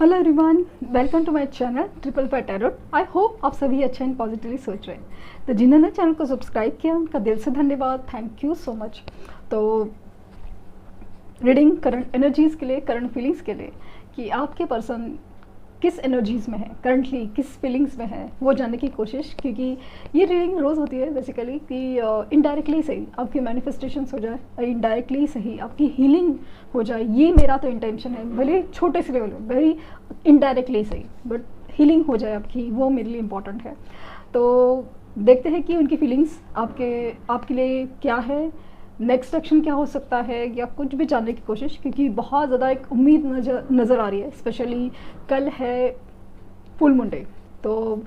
Hello everyone, welcome to my channel triple five tarot. I hope आप सभी अच्छे and positively सोच रहे हैं। तो जिन्होंने चैनल को सब्सक्राइब किया उनका दिल से धन्यवाद, थैंक यू सो मच। तो रीडिंग करंट एनर्जीज़ के लिए, करंट फीलिंग्स के लिए कि आपके पर्सन किस एनर्जीज़ में है, करंटली किस फीलिंग्स में है, वो जानने की कोशिश। क्योंकि ये रीडिंग रोज़ होती है बेसिकली कि इनडायरेक्टली सही आपकी मैनिफेस्टेशंस हो जाए, इनडायरेक्टली सही आपकी हीलिंग हो जाए। ये मेरा तो इंटेंशन है, भले छोटे से लेवल में, वेरी इनडायरेक्टली सही, बट हीलिंग हो जाए आपकी, वो मेरे लिए इम्पॉर्टेंट है। तो देखते हैं कि उनकी फीलिंग्स आपके लिए क्या है, नेक्स्ट एक्शन क्या हो सकता है, या कुछ भी जानने की कोशिश। क्योंकि बहुत ज़्यादा एक उम्मीद नज़र आ रही है। स्पेशली कल है फुल मून डे, तो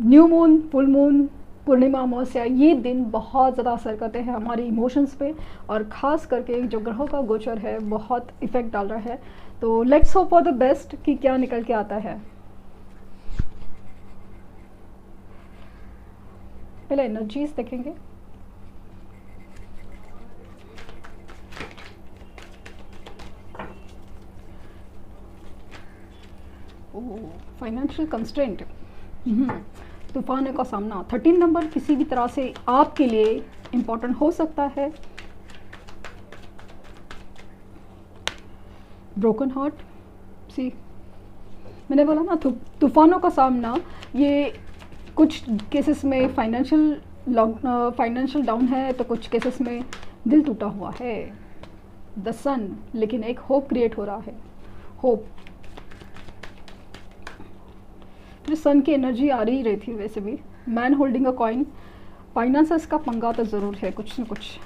न्यू मून, फुल मून, पूर्णिमा, अमावस्या, ये दिन बहुत ज़्यादा असर करते हैं हमारे इमोशंस पे, और ख़ास करके जो ग्रहों का गोचर है बहुत इफ़ेक्ट डाल रहा है। तो let's hope for the best कि क्या निकल के आता है। पहले एनर्जीज देखेंगे। फाइनेंशियल कंस्ट्रेंट, तूफानों का सामना। 13 नंबर किसी भी तरह से आपके लिए इम्पोर्टेंट हो सकता है। ब्रोकन हार्ट, सी मैंने बोला ना, तूफानों का सामना। ये कुछ केसेस में फाइनेंशियल डाउन है, तो कुछ केसेस में दिल टूटा हुआ है। द सन, लेकिन एक होप क्रिएट हो रहा है। होप, जो सन की एनर्जी आ रही थी वैसे भी। Man holding a coin, finances का पंगा तो ज़रूर है कुछ न कुछ।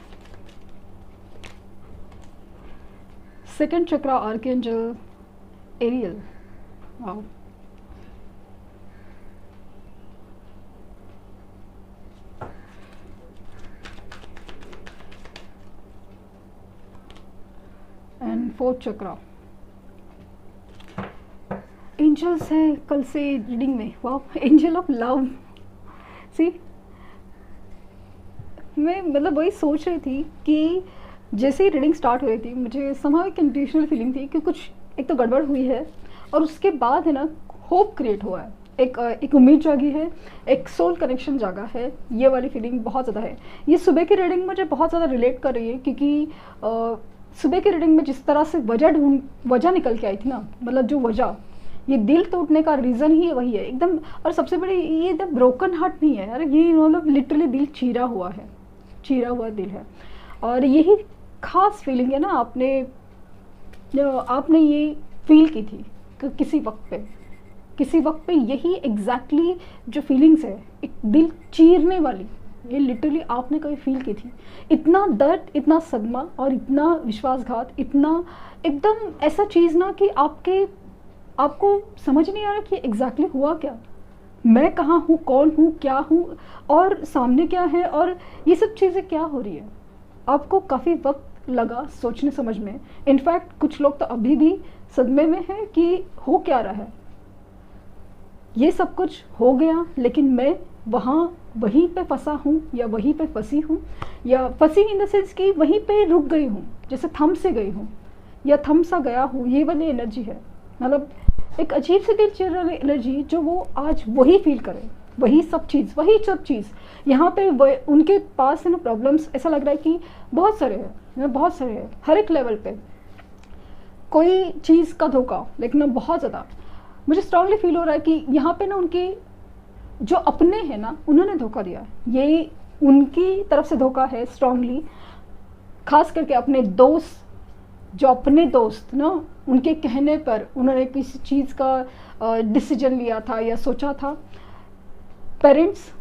Second chakra, archangel Ariel. Wow, and fourth chakra, angels है कल से रीडिंग में। वाह, एंजल ऑफ लव। सी, मैं मतलब वही सोच रही थी कि जैसे ही रीडिंग स्टार्ट हो रही थी, मुझे समहाउ एक इंट्यूशनल फीलिंग थी कि कुछ एक तो गड़बड़ हुई है, और उसके बाद है ना होप क्रिएट हुआ है, एक उम्मीद जागी है, एक सोल कनेक्शन जागा है। ये वाली फीलिंग बहुत ज़्यादा है। ये सुबह की रीडिंग मुझे बहुत ज़्यादा रिलेट कर रही है, क्योंकि सुबह की रीडिंग में जिस तरह से वजह निकल के आई थी ना, मतलब जो वजह, ये दिल टूटने का रीज़न ही वही है एकदम। और सबसे बड़ी ये एकदम ब्रोकन हार्ट नहीं है यार, ये मतलब लिटरली दिल चीरा हुआ है, चीरा हुआ दिल है। और यही खास फीलिंग है ना, आपने ये फील की थी कि किसी वक्त पे यही एग्जैक्टली जो फीलिंग्स है, एक दिल चीरने वाली, ये लिटरली आपने कभी फील की थी। इतना दर्द, इतना सदमा, और इतना विश्वासघात, इतना एकदम ऐसा चीज़ ना कि आपको समझ नहीं आ रहा कि एग्जैक्टली हुआ क्या, मैं कहाँ हूँ, कौन हूँ, क्या हूँ, और सामने क्या है, और ये सब चीज़ें क्या हो रही है। आपको काफ़ी वक्त लगा सोचने समझ में। इनफैक्ट कुछ लोग तो अभी भी सदमे में हैं कि हो क्या रहा है। ये सब कुछ हो गया, लेकिन मैं वहीं पे फंसा हूँ, या वहीं पे फंसी हूँ, या फंसी इन द सेंस कि वहीं पे रुक गई हूँ, जैसे थम से गई हूँ या थम सा गया हूँ। ये वाली एनर्जी है, मतलब एक अजीब सी दिल चीर वाली एनर्जी, जो वो आज वही फील करे, वही सब चीज़ यहाँ पे। उनके पास है ना प्रॉब्लम्स, ऐसा लग रहा है कि बहुत सारे हैं हर एक लेवल पे। कोई चीज़ का धोखा, लेकिन ना बहुत ज़्यादा मुझे स्ट्रांगली फील हो रहा है कि यहाँ पे ना उनके जो अपने हैं ना, उन्होंने धोखा दिया है। ये उनकी तरफ से धोखा है स्ट्रांगली, खास करके अपने दोस्त, जो अपने दोस्त ना, उनके कहने पर उन्होंने किसी चीज़ का डिसीजन लिया था या सोचा था। पेरेंट्स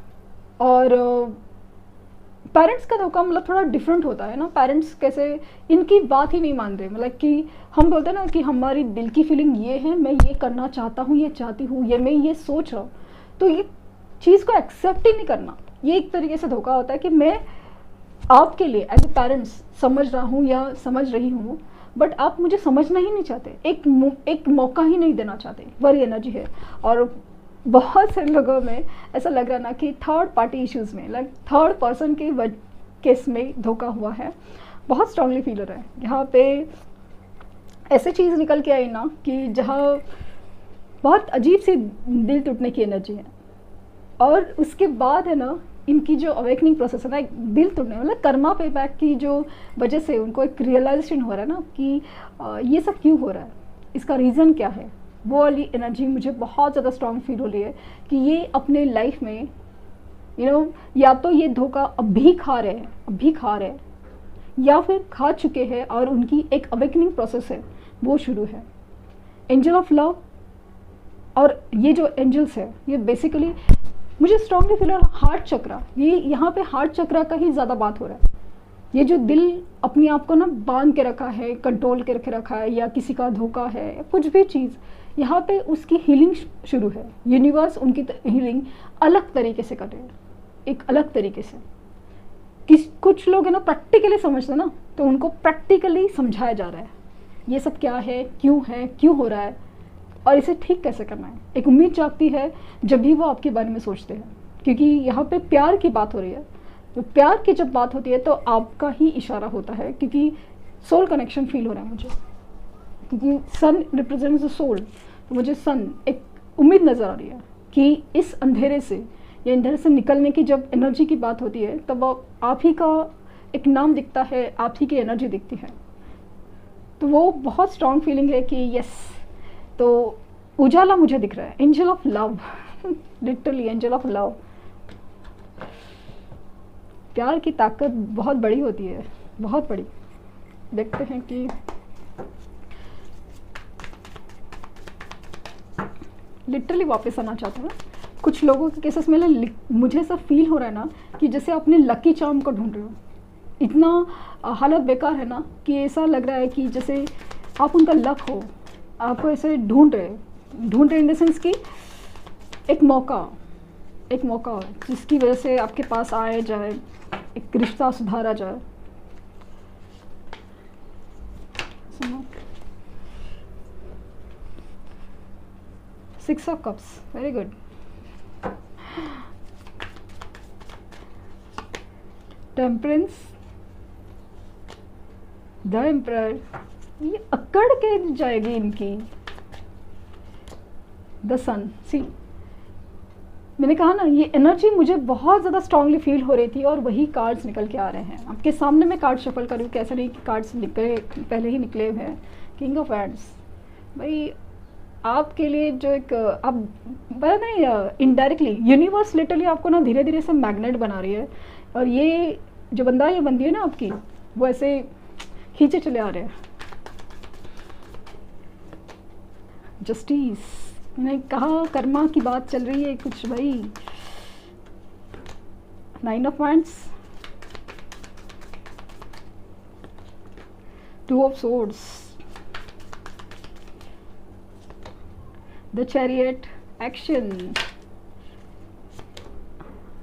का धोखा मतलब थोड़ा डिफरेंट होता है ना। पेरेंट्स कैसे इनकी बात ही नहीं मान रहे, मतलब कि हम बोलते हैं ना कि हमारी दिल की फीलिंग ये है, मैं ये करना चाहता हूँ, ये चाहती हूँ, ये मैं ये सोच रहा हूँ, तो ये चीज़ को एक्सेप्ट ही नहीं करना, ये एक तरीके से धोखा होता है कि मैं आपके लिए एज ए पेरेंट्स समझ रहा हूँ या समझ रही हूँ, बट आप मुझे समझना ही नहीं चाहते, एक मौका ही नहीं देना चाहते। वही एनर्जी है। और बहुत सारे लोगों में ऐसा लग रहा ना कि थर्ड पार्टी इश्यूज़ में, लाइक थर्ड पर्सन के केस में धोखा हुआ है। बहुत स्ट्रांगली फील हो रहा है यहाँ पे। ऐसे चीज़ निकल के आई ना कि जहाँ बहुत अजीब सी दिल टूटने की एनर्जी है। और उसके बाद है ना, इनकी जो अवेकनिंग प्रोसेस है ना, एक दिल टूटने मतलब कर्मा पे बैक की जो वजह से उनको एक रियलाइजेशन हो रहा है ना कि ये सब क्यों हो रहा है, इसका रीज़न क्या है। वो वाली एनर्जी मुझे बहुत ज़्यादा स्ट्रांग फील हो रही है कि ये अपने लाइफ में या तो ये धोखा अभी खा रहे हैं या फिर खा चुके हैं और उनकी एक अवेकनिंग प्रोसेस है वो शुरू है। एंजल ऑफ लव और ये जो एंजल्स है ये बेसिकली मुझे स्ट्रांगली फील हो रहा है हार्ट चक्रा, ये यहाँ पे हार्ट चक्रा का ही ज़्यादा बात हो रहा है। ये जो दिल अपने आप को ना बांध के रखा है, कंट्रोल करके रखा है, या किसी का धोखा है, कुछ भी चीज़, यहाँ पे उसकी हीलिंग शुरू है। यूनिवर्स उनकी हीलिंग अलग तरीके से कर रहे हैं, एक अलग तरीके से। कुछ लोग है ना प्रैक्टिकली समझते ना, तो उनको प्रैक्टिकली समझाया जा रहा है ये सब क्या है, क्यों हो रहा है और इसे ठीक कैसे करना है। एक उम्मीद जागती है जब भी वो आपके बारे में सोचते हैं, क्योंकि यहाँ पे प्यार की बात हो रही है। तो प्यार की जब बात होती है तो आपका ही इशारा होता है, क्योंकि सोल कनेक्शन फील हो रहा है मुझे, क्योंकि सन रिप्रेजेंट्स द सोल। तो मुझे सन एक उम्मीद नज़र आ रही है कि इस अंधेरे से या अंधेरे से निकलने की जब एनर्जी की बात होती है तब आप ही का एक नाम दिखता है, आप ही की एनर्जी दिखती है। तो वो बहुत स्ट्रॉन्ग फीलिंग है कि यस, तो उजाला मुझे दिख रहा है, angel of love literally angel of love. प्यार की ताकत बहुत बड़ी होती है, बहुत बड़ी। देखते हैं कि लिटरली वापस आना चाहता हूँ। कुछ लोगों के केसेस में मुझे ऐसा फील हो रहा है ना कि जैसे अपने लकी चार्म को ढूंढ रहे हो। इतना हालत बेकार है ना कि ऐसा लग रहा है कि जैसे आप उनका लक हो, आपको ऐसे ढूंढ रहे इन द सेंस कि एक मौका हो जिसकी वजह से आपके पास आए जाए, एक रिश्ता सुधारा जाए। Six of cups, very good. Temperance, the emperor, ये अकड़ के जाएगी इनकी। द सन, सी मैंने कहा ना ये एनर्जी मुझे बहुत ज़्यादा स्ट्रांगली फील हो रही थी और वही कार्ड्स निकल के आ रहे हैं। आपके सामने मैं कार्ड शफल करूँ, कैसे नहीं कि कार्ड्स निकले पहले ही निकले हुए हैं। किंग ऑफ वैंड्स, भाई आपके लिए जो एक आप बता नहीं इनडायरेक्टली यूनिवर्स लिटरली आपको ना धीरे धीरे से मैग्नेट बना रही है। और ये जो बंदा ये बंदी है ना आपकी, वो ऐसे खींचे चले आ रहे हैं। जस्टिस, मैंने कहा कर्मा की बात चल रही है कुछ भाई। 9 of wands, 2 of swords, the chariot, action,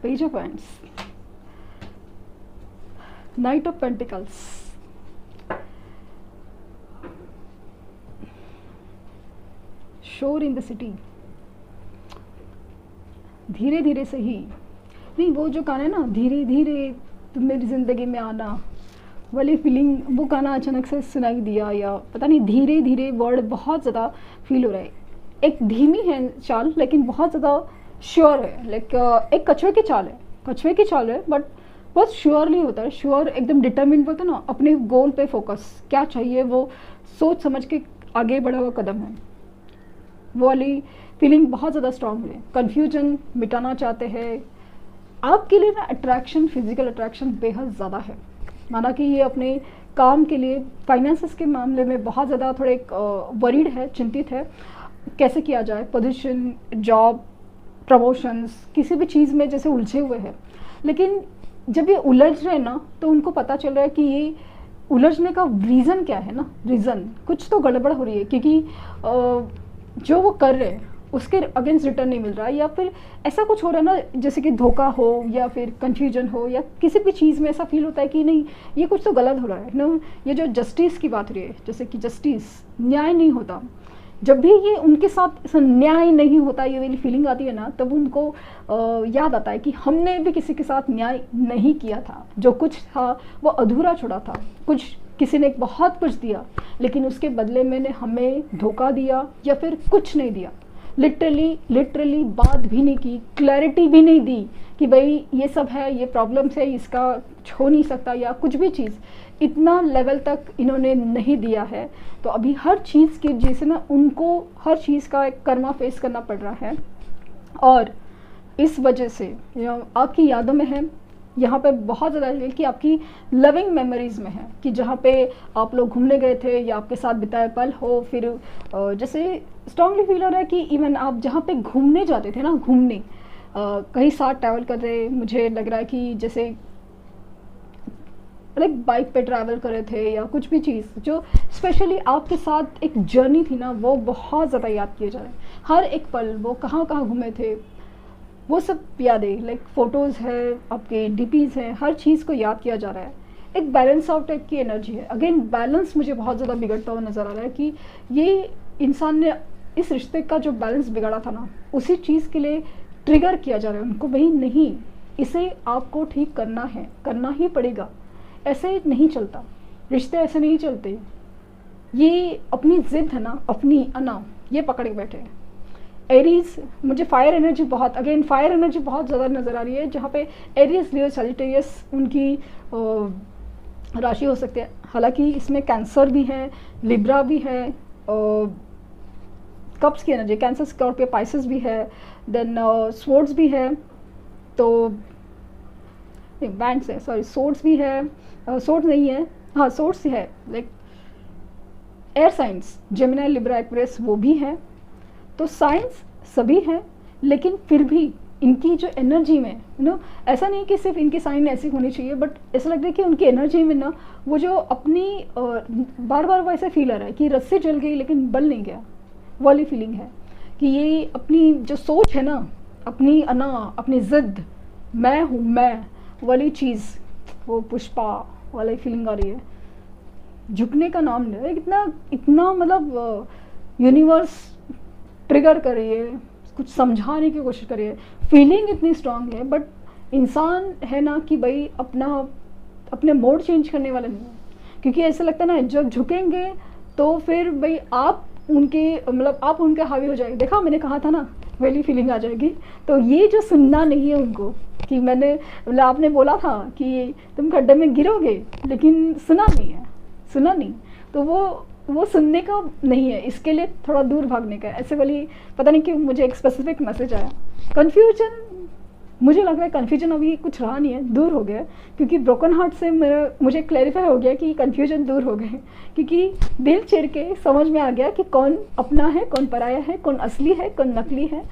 page of wands, night of pentacles, शोर इन द सिटी। धीरे धीरे से ही नहीं, वो जो गाना है ना धीरे धीरे तुम मेरी ज़िंदगी में आना वाली फीलिंग, वो गाना अचानक से सुनाई दिया, या पता नहीं धीरे धीरे वर्ड बहुत ज़्यादा फील हो रहा है। एक धीमी है चाल लेकिन बहुत ज़्यादा श्योर है। लाइक एक कछुए की चाल है बट बहुत श्योरली होता है। श्योर एकदम डिटर्मिन्ड बोलते हैं ना, अपने गोल पे फोकस, क्या चाहिए वो सोच समझ के आगे बढ़ा हुआ कदम है। वो वाली फीलिंग बहुत ज़्यादा स्ट्रांग है। कन्फ्यूजन मिटाना चाहते हैं। आपके लिए ना अट्रैक्शन, फिजिकल अट्रैक्शन बेहद ज़्यादा है। माना कि ये अपने काम के लिए फाइनेंसेस के मामले में बहुत ज़्यादा थोड़े वरीड है, चिंतित है कैसे किया जाए। पोजीशन, जॉब, प्रमोशंस, किसी भी चीज़ में जैसे उलझे हुए हैं। लेकिन जब ये उलझ रहे हैं ना तो उनको पता चल रहा है कि ये उलझने का रीज़न क्या है ना, रीज़न कुछ तो गड़बड़ हो रही है, क्योंकि जो वो कर रहे हैं उसके अगेंस्ट रिटर्न नहीं मिल रहा है, या फिर ऐसा कुछ हो रहा है ना जैसे कि धोखा हो या फिर कंफ्यूजन हो, या किसी भी चीज़ में ऐसा फील होता है कि नहीं ये कुछ तो गलत हो रहा है ना। ये जो जस्टिस की बात हो रही है, जैसे कि जस्टिस, न्याय नहीं होता। जब भी ये उनके साथ न्याय नहीं होता, ये वाली फीलिंग आती है ना, तब उनको याद आता है कि हमने भी किसी के साथ न्याय नहीं किया था। जो कुछ था वो अधूरा छोड़ा था। कुछ किसी ने बहुत कुछ दिया लेकिन उसके बदले में हमें धोखा दिया या फिर कुछ नहीं दिया। लिटरली लिटरली बात भी नहीं की, क्लैरिटी भी नहीं दी कि भाई ये सब है, ये प्रॉब्लम्स है, इसका हो नहीं सकता या कुछ भी चीज़, इतना लेवल तक इन्होंने नहीं दिया है। तो अभी हर चीज़ की वजह से ना उनको हर चीज़ का एक कर्मा फेस करना पड़ रहा है। और इस वजह से आपकी यादों में है, यहाँ पे बहुत ज़्यादा है कि आपकी लविंग मेमोरीज़ में है कि जहाँ पे आप लोग घूमने गए थे या आपके साथ बिताए पल हो, फिर जैसे स्ट्रांगली फील हो रहा है कि इवन आप जहाँ पे घूमने जाते थे ना, घूमने कहीं साथ ट्रैवल कर रहे, मुझे लग रहा है कि जैसे लाइक बाइक पे ट्रैवल कर रहे थे या कुछ भी चीज़ जो स्पेशली आपके साथ एक जर्नी थी ना, वो बहुत ज़्यादा याद किए जा रहे हैं। हर एक पल वो कहाँ कहाँ घूमे थे वो सब यादें, लाइक फ़ोटोज़ है, आपके डीपीज़ हैं, हर चीज़ को याद किया जा रहा है। एक बैलेंस आउट टाइप की एनर्जी है। अगेन बैलेंस मुझे बहुत ज़्यादा बिगड़ता हुआ नज़र आ रहा है कि ये इंसान ने इस रिश्ते का जो बैलेंस बिगड़ा था ना, उसी चीज़ के लिए ट्रिगर किया जा रहा है उनको, भाई नहीं, इसे आपको ठीक करना है, करना ही पड़ेगा, ऐसे नहीं चलता, रिश्ते ऐसे नहीं चलते। ये अपनी ज़िद है ना, अपनी अना, ये पकड़ के बैठे हैं। एरीज, मुझे फायर एनर्जी बहुत, अगेन फायर एनर्जी बहुत ज़्यादा नज़र आ रही है, जहाँ पे एरीज, लियो, सजिटेरियस उनकी राशि हो सकती है। हालांकि इसमें कैंसर भी है, लिब्रा भी है, कप्स की एनर्जी, कैंसर, स्कॉर्पियो, पाइसेस भी है, देन स्वॉर्ड्स भी है, तो बैंड्स है, सॉरी सोर्ड्स भी है, सोर्ड्स नहीं है, हाँ सोर्ड्स है, like air science, Gemini, Libra, Aquarius वो भी है। तो साइंस सभी हैं, लेकिन फिर भी इनकी जो एनर्जी में ऐसा नहीं कि सिर्फ इनकी साइन ऐसी होनी चाहिए, बट ऐसा लग रहा है कि उनकी एनर्जी में ना वो जो अपनी बार बार वैसे फील आ रहा है कि रस्सी जल गई लेकिन बल नहीं गया, वाली फीलिंग है कि ये अपनी जो सोच है ना, अपनी अना, अपनी ज़िद, मैं हूँ मैं वाली चीज़, वो पुष्पा वाली फीलिंग आ रही है। झुकने का नाम ले, इतना इतना मतलब यूनिवर्स ट्रिगर कर रही है, कुछ समझाने की कोशिश कर रही है, फीलिंग इतनी स्ट्रांग है, बट इंसान है ना कि भाई अपने मोड चेंज करने वाला नहीं है। क्योंकि ऐसा लगता है ना, जब झुकेंगे तो फिर भाई आप उनके मतलब आप उनके हावी हो जाएंगे। देखा, मैंने कहा था ना, वैली फीलिंग आ जाएगी। तो ये जो सुनना नहीं है उनको कि मैंने मतलब आपने बोला था कि तुम खड्डे में गिरोगे, लेकिन सुना नहीं है, सुना नहीं, तो वो सुनने का नहीं है, इसके लिए थोड़ा दूर भागने का है। ऐसे वाली पता नहीं क्यों मुझे एक स्पेसिफिक मैसेज आया। कन्फ्यूजन, मुझे लग रहा है कन्फ्यूजन अभी कुछ रहा नहीं है, दूर हो गया, क्योंकि ब्रोकन हार्ट से मुझे क्लैरिफाई हो गया कि कन्फ्यूजन दूर हो गए, क्योंकि दिल चिर के समझ में आ गया कि कौन अपना है, कौन पराया है, कौन असली है, कौन नकली है।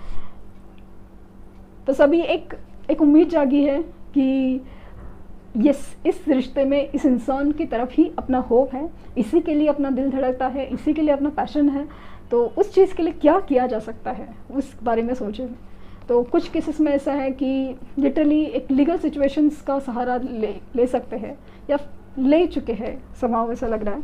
तो सभी एक उम्मीद जागी है कि यस, इस रिश्ते में इस इंसान की तरफ ही अपना होप है, इसी के लिए अपना दिल धड़कता है, इसी के लिए अपना पैशन है। तो उस चीज़ के लिए क्या किया जा सकता है, उस बारे में सोचें। तो कुछ केसेस में ऐसा है कि लिटरली एक लीगल सिचुएशंस का सहारा ले सकते हैं या ले चुके हैं, समाव ऐसा लग रहा है।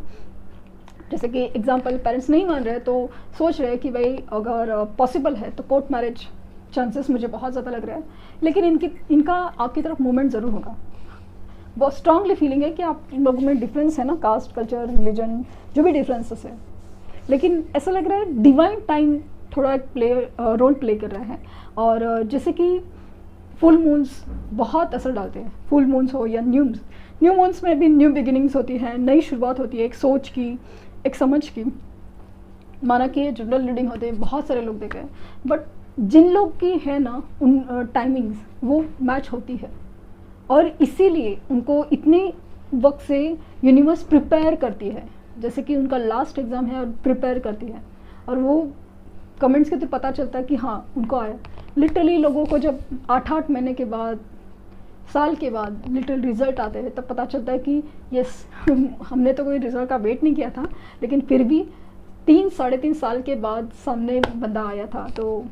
जैसे कि एग्जांपल, पेरेंट्स नहीं मान रहे तो सोच रहे कि भाई अगर पॉसिबल है तो कोर्ट मैरिज चांसेस मुझे बहुत ज़्यादा लग रहा है, लेकिन इनका आपकी तरफ मूवमेंट ज़रूर होगा। बहुत स्ट्रांगली फीलिंग है कि आप लोगों में डिफरेंस है ना, कास्ट, कल्चर, रिलीजन, जो भी डिफरेंसेस है, लेकिन ऐसा लग रहा है डिवाइन टाइम थोड़ा रोल प्ले कर रहा है। और जैसे कि फुल मून्स बहुत असर डालते हैं, फुल मून्स हो या न्यू मून्स में भी न्यू बिगिनिंग्स होती हैं, नई शुरुआत होती है, एक सोच की, एक समझ की। माना कि जनरल रीडिंग होते हैं, बहुत सारे लोग देखे हैं, बट जिन लोग की है ना उन टाइमिंग्स वो मैच होती है, और इसीलिए उनको इतने वक्त से यूनिवर्स प्रिपेयर करती है। जैसे कि उनका लास्ट एग्ज़ाम है और प्रिपेयर करती है, और वो कमेंट्स के तो पता चलता है कि हाँ उनको आया। लिटरली लोगों को जब 8-8 महीने के बाद, साल के बाद लिटरल रिज़ल्ट आते हैं, तब पता चलता है कि यस हमने तो कोई रिज़ल्ट का वेट नहीं किया था, लेकिन फिर भी 3-3.5 साल के बाद सामने बंदा आया था। तो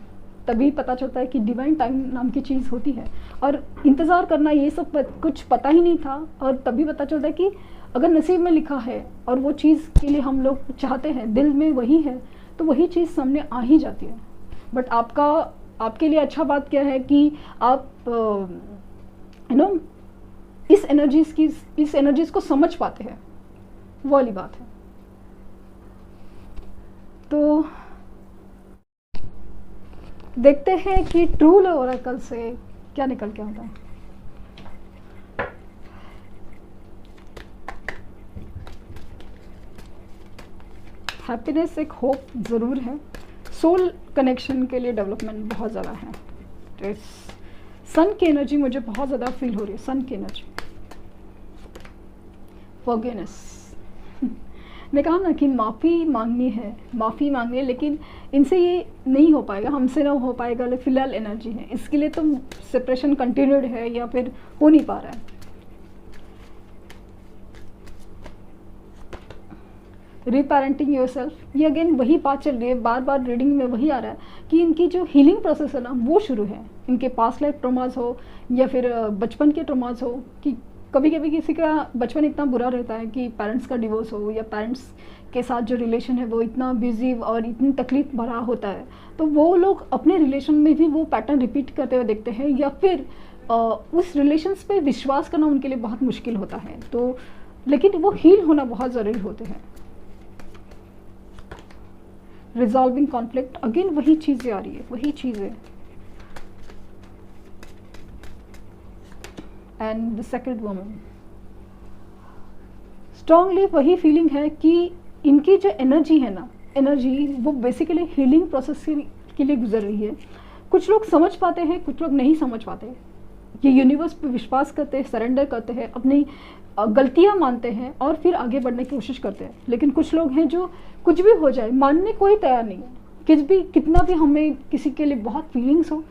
तभी पता चलता है कि डिवाइन टाइम नाम की चीज़ होती है, और इंतज़ार करना ये सब कुछ पता ही नहीं था। और तभी पता चलता है कि अगर नसीब में लिखा है और वो चीज़ के लिए हम लोग चाहते हैं, दिल में वही है, तो वही चीज़ सामने आ ही जाती है। बट आपके लिए अच्छा बात क्या है कि आप इस एनर्जीज़ को समझ पाते हैं, वो वाली बात है। तो देखते हैं कि ट्रू लव ओरेकल से क्या निकल के आता है। हैप्पीनेस एक होप ज़रूर है, सोल कनेक्शन के लिए डेवलपमेंट बहुत ज़्यादा है। तो सन की एनर्जी मुझे बहुत ज़्यादा फील हो रही है, सन की एनर्जी। फॉरगिवनेस ने कहा ना कि माफ़ी मांगनी है, लेकिन इनसे ये नहीं हो पाएगा, हमसे ना हो पाएगा, फिलहाल एनर्जी है, इसके लिए तो सेपरेशन कंटिन्यूड है या फिर हो नहीं पा रहा है। रीपेरेंटिंग योरसेल्फ, ये अगेन वही बात चल रही है, बार बार रीडिंग में वही आ रहा है कि इनकी जो हीलिंग प्रोसेस है ना वो शुरू है। इनके पास्ट लाइफ ट्रॉमास हो या फिर बचपन के ट्रॉमास हो, कि कभी कभी किसी का बचपन इतना बुरा रहता है कि पेरेंट्स का डिवोर्स हो या पेरेंट्स के साथ जो रिलेशन है वो इतना अब्यूजिव और इतनी तकलीफ भरा होता है, तो वो लोग अपने रिलेशन में भी वो पैटर्न रिपीट करते हुए देखते हैं, या फिर उस रिलेशंस पे विश्वास करना उनके लिए बहुत मुश्किल होता है। तो लेकिन वो हील होना बहुत ज़रूरी होते हैं। रिजॉल्विंग कॉन्फ्लिक्ट, अगेन वही चीज़ें आ रही है, वही चीज़ें। And the second woman, strongly वही फीलिंग है कि इनकी जो एनर्जी है ना, एनर्जी वो बेसिकली हीलिंग प्रोसेस के लिए गुजर रही है। कुछ लोग समझ पाते हैं, कुछ लोग नहीं समझ पाते। ये यूनिवर्स पे विश्वास करते हैं, सरेंडर करते हैं, अपनी गलतियां मानते हैं और फिर आगे बढ़ने की कोशिश करते हैं। लेकिन कुछ लोग हैं जो कुछ भी हो जाए मानने को ही तैयार नहीं है, कितना भी हमें किसी के लिए बहुत फीलिंग्स हो,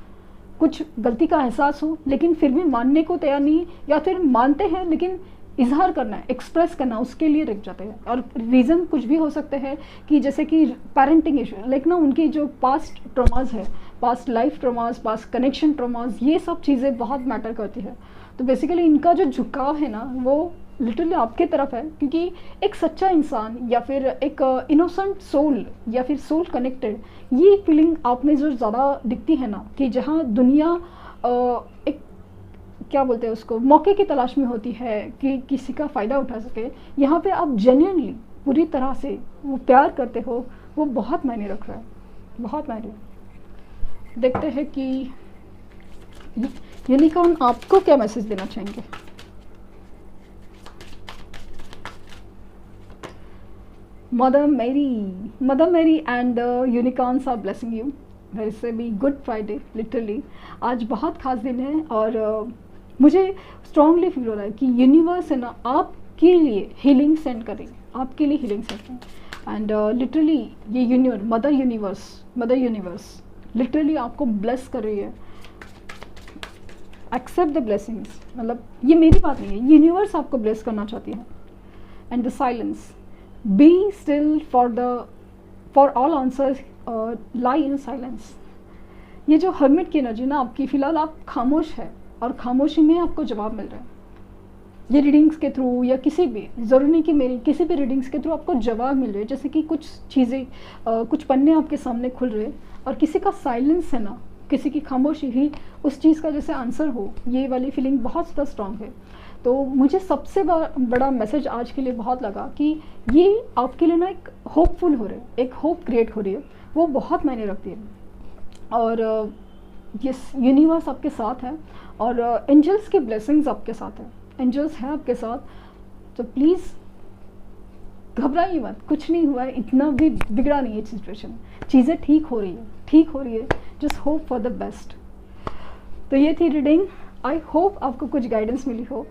कुछ गलती का एहसास हो, लेकिन फिर भी मानने को तैयार नहीं, या फिर मानते हैं लेकिन इजहार करना है, एक्सप्रेस करना, उसके लिए रुक जाते हैं। और रीज़न कुछ भी हो सकते हैं, कि जैसे कि पेरेंटिंग इशू, लाइक ना उनकी जो पास्ट ट्रॉमास है, past life traumas, past connection traumas, ये सब चीज़ें बहुत मैटर करती है। तो बेसिकली इनका जो झुकाव है ना वो लिटरली आपके तरफ है, क्योंकि एक सच्चा इंसान या फिर एक इनोसेंट सोल या फिर सोल कनेक्टेड, ये फीलिंग आप में जो ज़्यादा दिखती है ना, कि जहाँ दुनिया एक क्या बोलते हैं उसको, मौके की तलाश में होती है कि किसी का फ़ायदा उठा सके, यहाँ पे आप जेन्युइनली पूरी तरह से वो प्यार करते हो, वो बहुत मायने रख रहा है, बहुत मायने। देखते हैं कि यूनिकॉर्न आपको क्या मैसेज देना चाहेंगे। Mother Mary and unicorns are blessing you. Very से भी गुड फ्राइडे, लिटरली आज बहुत खास दिन है, और मुझे स्ट्रांगली फील हो रहा है कि यूनिवर्स है ना आपके लिए हीलिंग सेंड करें, आपके लिए हीलिंग सेंड करें। एंड लिटरली ये मदर यूनिवर्स लिटरली आपको ब्लेस कर रही है। एक्सेप्ट द ब्लेसिंग्स, मतलब ये मेरी बात नहीं है, यूनिवर्स आपको ब्लेस करना चाहती है। And the silence, be still for all answers lie in silence. ये जो हर्मिट की एनर्जी ना आपकी, फ़िलहाल आप खामोश है और खामोशी में आपको जवाब मिल रहा है। ये रीडिंग्स के थ्रू या किसी भी, ज़रूरी नहीं कि मेरी, किसी भी रीडिंग्स के थ्रू आपको जवाब मिल रहे हैं। जैसे कि कुछ चीज़ें, कुछ पन्ने आपके सामने खुल रहे हैं, और किसी का साइलेंस है ना, किसी की खामोशी ही उस चीज़ का जैसे आंसर हो। ये वाली फीलिंग बहुत ज़्यादा स्ट्रांग है। तो मुझे सबसे बड़ा मैसेज आज के लिए बहुत लगा कि ये आपके लिए ना एक होपफुल हो रहा है, एक होप क्रिएट हो रही है, वो बहुत मायने रखती है। और ये यूनिवर्स आपके साथ है, और एंजल्स के ब्लेसिंग्स आपके साथ है, एंजल्स हैं आपके साथ। तो प्लीज़ घबराइए मत, कुछ नहीं हुआ है, इतना भी बिगड़ा नहीं है सिचुएशन, चीज़ें ठीक हो रही है, just hope for the best. तो ये थी रीडिंग, आई होप आपको कुछ गाइडेंस मिली हो।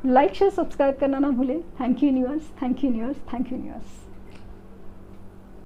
लाइक शेयर सब्सक्राइब करना ना भूलें। Thank you universe, thank you universe, thank you universe.